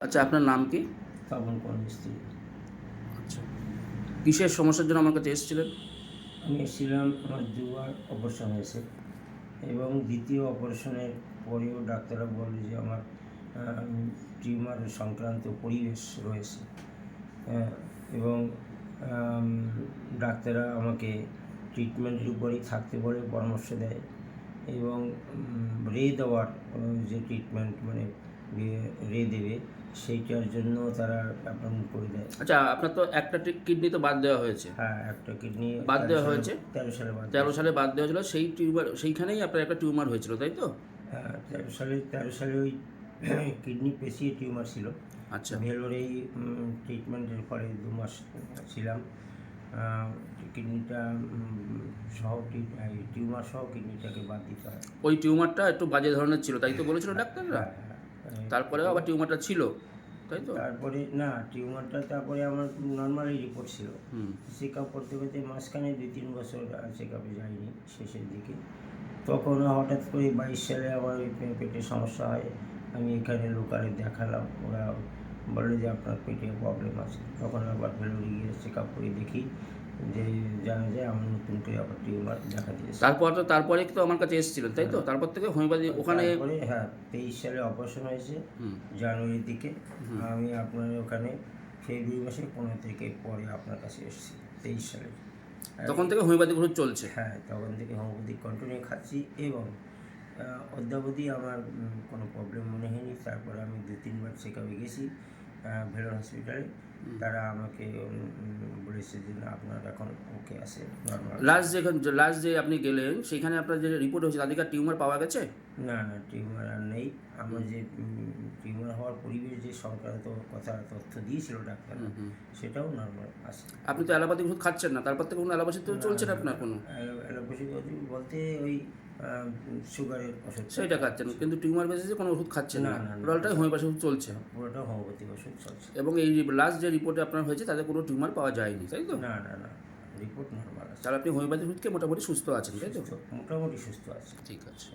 আচ্ছা, আপনার নাম কি? পাবন কোন মিস্ত্রি। আচ্ছা, কিসের সমস্যার জন্য আমার কাছে এসেছিলেন? আমি এসেছিলাম, আমার দুবার অপারেশন হয়েছে এবং দ্বিতীয় অপারেশনের পরেও ডাক্তাররা বলল যে আমার টিউমার সংক্রান্ত পরিবেশ রয়েছে। এবং আম, ডাক্তাররা আমাকে ট্রিটমেন্টের উপরেই থাকতে বলে পরামর্শ দেয় এবং রে দেওয়ার যে ট্রিটমেন্ট মানে রে দেবে সেইটার জন্য তারা অ্যাপয়েন্টমেন্ট করে দেয়। আচ্ছা, আপনার তো একটা কিডনি তো বাদ দেওয়া হয়েছে। হ্যাঁ, একটা কিডনি বাদ দেওয়া হয়েছে 13 সালে বাদ 13 দিয়েছে। সালে বাদ দেওয়া হয়েছিল, সেই টিউমার, সেইখানেই আপনার একটা টিউমার হয়েছিল, তাই তো? হ্যাঁ, 13 সালে ওই কিডনি পেশিয়ে টিউমার ছিল। আচ্ছা, ভেলোরেই ট্রিটমেন্টের পরে 2 মাস ছিলাম। কিডনিটা সহ টিউমার সহ কিডনিটাকে বাদ দিতে হয়। ওই টিউমারটা একটু বাজে ধরনের ছিল, তাই তো বলেছিল ডাক্তাররা? হ্যাঁ, হ্যাঁ। তারপরেও আবার টিউমারটা ছিল, তাই তো? তারপরে না, টিউমারটা তারপরে আমার নর্মালি রিপোর্ট ছিল। হুম। চেক আপ করতে করতে মাঝখানে 2-3 বছর চেক আপে যাইনি শেষের দিকে। তখন হঠাৎ করে 22 সালে আমার ওই পেটের সমস্যা হয়। আমি এখানে লোকালে দেখালাম, ওরা বললো যে আপনার পেটে প্রবলেম আছে। তখন আবার ভেলোরে গিয়ে চেক আপ করে দেখি যে জানা যায় আমার নতুন করে আবার টিউমার দেখা দিয়েছে। তারপরে তো আমার কাছে এসেছিলেন, তাই তো? তারপর থেকে হোমিওপ্যাথি ওখানে। তারপরে হ্যাঁ, 23 সালে অপারেশন হয়েছে হুম। জানুয়ারির দিকে। আমি আপনার ওখানে ফেব্রুয়ারি মাসের 15 তারিখের পরে আপনার কাছে এসেছি 23 সালে। তখন থেকে হোমিওপ্যাথি ওষুধ চলছে? হ্যাঁ, তখন থেকে হোমিওপ্যাথি কন্টিনিউ খাচ্ছি এবং অদ্যাবধি আমার কোনো প্রবলেম মনে হয়নি। তারপরে আমি 2-3 বার চেক আপে গেছি ভেলোর হসপিটালে। তারা আমাকে বলেছে যে না, আপনার এখন ওকে আছে, নর্মাল। লাস্ট যে আপনি গেলেন, সেখানে আপনার যে রিপোর্ট হয়েছে তাদেরকে টিউমার পাওয়া গেছে? না, না, টিউমার আর নেই। আমার যে টিউমার হওয়ার পরিবেশ যে সংক্রান্ত তথ্য দিয়েছিল ডাক্তার, সেটাও নর্মাল আছে। আপনি তো অ্যালোপ্যাথিক ওষুধ খাচ্ছেন না, তারপর থেকে কোনো অ্যালোপ্যাথি তো চলছে না আপনার কোনো? অ্যালোপ্যাথি বলতে ওই সুগারের ওষুধ সেইটা খাচ্ছেন, কিন্তু টিউমার বেসিসে কোনো ওষুধ খাচ্ছেন না? না, না, না। টোটালটাই হোমিওপ্যাথি ওষুধ চলছে। পুরোটা হোমিওপ্যাথি ওষুধ চলছে। এবং এই লাস্ট যে রিপোর্টে আপনার হয়েছে তাতে কোনো টিউমার পাওয়া যায়নি, তাই তো? না, না, না, রিপোর্ট নর্মাল আছে। তাহলে আপনি হোমিওপ্যাথি ওষুধকে মোটামুটি সুস্থ আছেন, তাই তো? মোটামুটি সুস্থ আছে। ঠিক আছে।